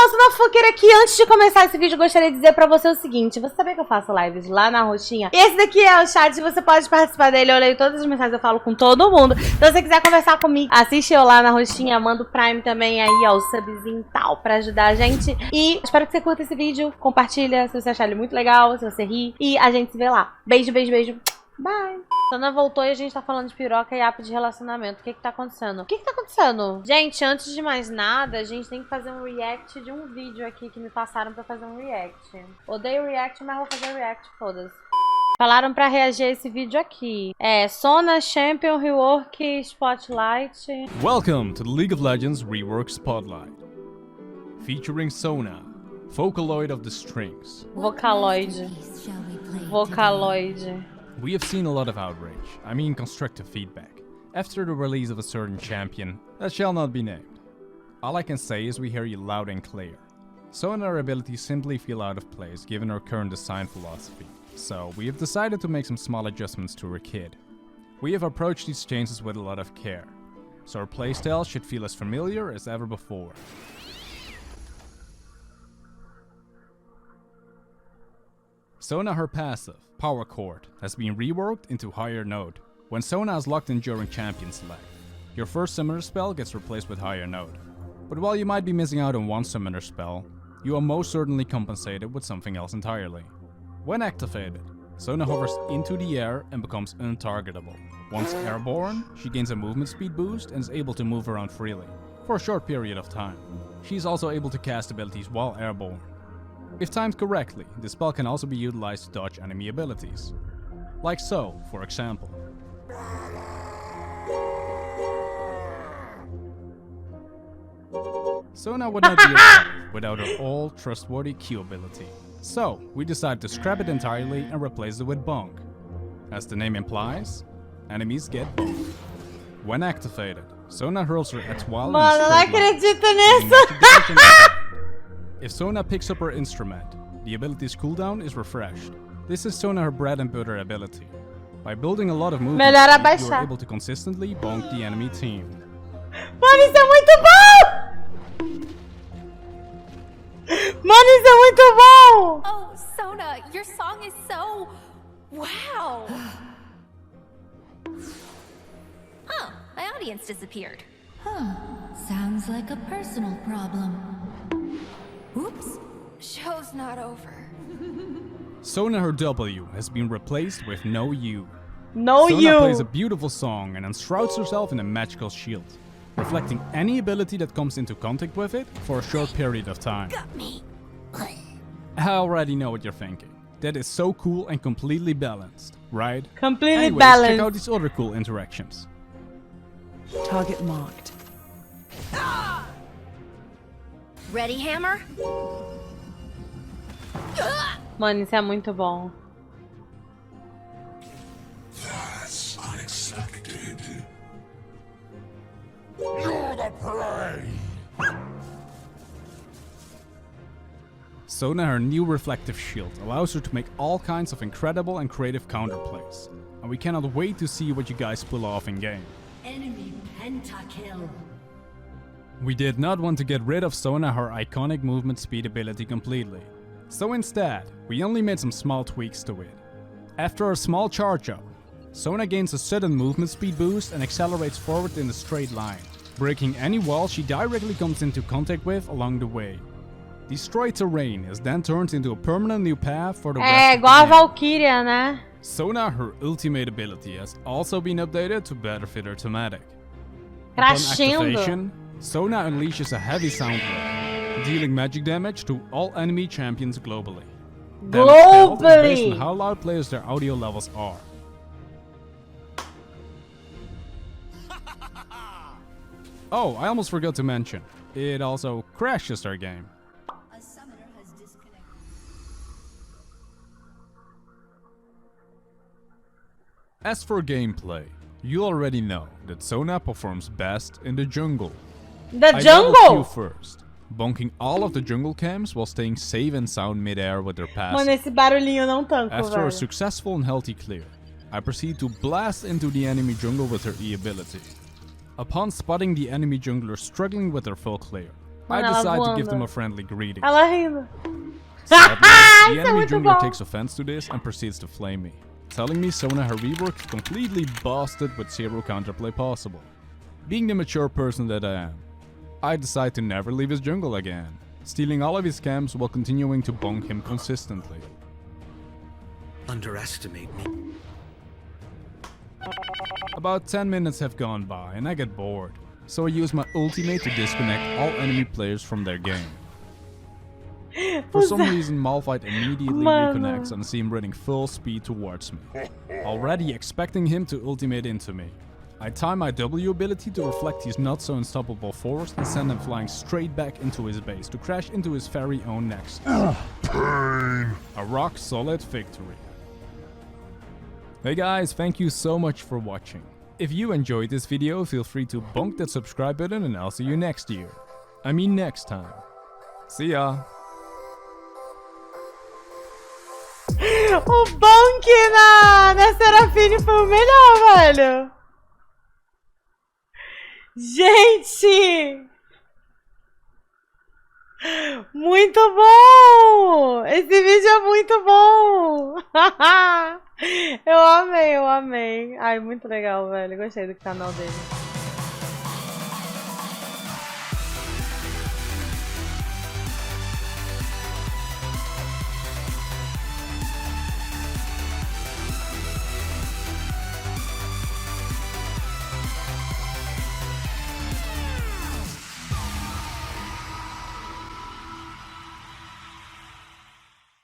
pessoal, eu sou a Fofoqueira aqui. Antes de começar esse vídeo, eu gostaria de dizer pra você o seguinte. Você sabia que eu faço lives lá na roxinha? Esse daqui é o chat, você pode participar dele. Eu leio todas as mensagens, eu falo com todo mundo. Então se você quiser conversar comigo, assiste eu lá na roxinha. Manda o Prime também aí, ó, o subzinho e tal, pra ajudar a gente. E espero que você curta esse vídeo. Compartilha se você achar ele muito legal, se você rir. E a gente se vê lá. Beijo, beijo, beijo. Bye. Sona voltou e a gente tá falando de piroca e app de relacionamento. O que que tá acontecendo? O que que tá acontecendo? Gente, antes de mais nada, a gente tem que fazer um react de um vídeo aqui que me passaram pra fazer um react. Odeio react, mas vou fazer react, foda-se. Falaram pra reagir a esse vídeo aqui. Sona, Champion, Rework, Spotlight. Welcome to the League of Legends Rework Spotlight. Featuring Sona, Vocaloid of the Strings. Vocaloid. Vocaloid. We have seen a lot of outrage, I mean constructive feedback, after the release of a certain champion that shall not be named. All I can say is we hear you loud and clear. So and our abilities simply feel out of place given our current design philosophy. So we have decided to make some small adjustments to our kit. We have approached these changes with a lot of care, so our playstyle should feel as familiar as ever before. Sona, her passive, Power Chord, has been reworked into Higher Note. When Sona is locked in during Champion Select, your first summoner spell gets replaced with Higher Note. But while you might be missing out on one summoner spell, you are most certainly compensated with something else entirely. When activated, Sona hovers into the air and becomes untargetable. Once airborne, she gains a movement speed boost and is able to move around freely, for a short period of time. She is also able to cast abilities while airborne. If timed correctly, the spell can also be utilized to dodge enemy abilities. Like so, for example. Sona would not be alive without her all-trustworthy Q ability. So, we decided to scrap it entirely and replace it with Bonk. As the name implies, enemies get bonked. When activated, Sona hurls her étoile in a Mano, não straight line, acredito using nisso. magic damage and If Sona picks up her instrument, the ability's cooldown is refreshed. This is Sona her bread and butter ability. By building a lot of movement, Melhor you are abaixar. able to consistently bonk the enemy team. Mano, isso é muito bom! Mano, isso é muito bom! Oh, Sona, your song is so... wow! Oh, my audience disappeared. Huh. Sounds like a personal problem. Oops. Show's not over. Sona her W has been replaced with no U. No Sona you! plays a beautiful song and enshrouds herself in a magical shield, reflecting any ability that comes into contact with it for a short period of time. Got me. I already know what you're thinking. That is so cool and completely balanced, right? Completely Anyways, balanced. check out these other cool interactions. Target marked. Ready, Hammer? Mano, isso é muito bom. That's unexpected. You're the prey! Sona, her new reflective shield, allows her to make all kinds of incredible and creative counterplays. And we cannot wait to see what you guys pull off in game. Enemy pentakill. We did not want to get rid of Sona, her iconic movement speed ability completely. So instead, we only made some small tweaks to it. After a small charge up, Sona gains a sudden movement speed boost and accelerates forward in a straight line, breaking any wall she directly comes into contact with along the way. Destroyed terrain is then turned into a permanent new path for the É rest of igual a the game. Valkyria, né? Sona, her ultimate ability, has also been updated to better fit her thematic. Upon Crescendo. activation, Sona unleashes a heavy sound wave, dealing magic damage to all enemy champions globally. Damage dealt is based on Globally! how loud players their audio levels are. Oh, I almost forgot to mention, it also crashes our game. A summoner has disconnected. As for gameplay, you already know that Sona performs best in the jungle. The I double Q jungle! first, bonking all of the jungle camps while staying safe and sound mid-air with their passive. Mano, esse barulhinho eu não tanco, After a velho. successful and healthy clear, I proceed to blast into the enemy jungle with her E ability. Upon spotting the enemy jungler struggling with their full clear, I Mano, ela decide to voando. give them a friendly greeting. Ela rindo. Sadly, the Isso é enemy muito jungler bom. takes offense to this and proceeds to flame me, telling me Sona her rework is completely busted with zero counterplay possible. Being the mature person that I am, I decide to never leave his jungle again, stealing all of his camps while continuing to bonk him consistently. Underestimate me. About 10 minutes have gone by and I get bored, so I use my ultimate to disconnect all enemy players from their game. For some reason, Malphite immediately Mano. reconnects and I see him running full speed towards me, already expecting him to ultimate into me. I time my W ability to reflect his not so unstoppable force and send him flying straight back into his base to crash into his very own nexus. A rock solid victory. Hey guys, thank you so much for watching. If you enjoyed this video, feel free to bonk that subscribe button and I'll see you next year. I mean next time. See ya! O bonk na Serafine foi o melhor, velho. Gente! Muito bom! Esse vídeo é muito bom! Eu amei, eu amei. Ai, muito legal, velho. Gostei do canal dele.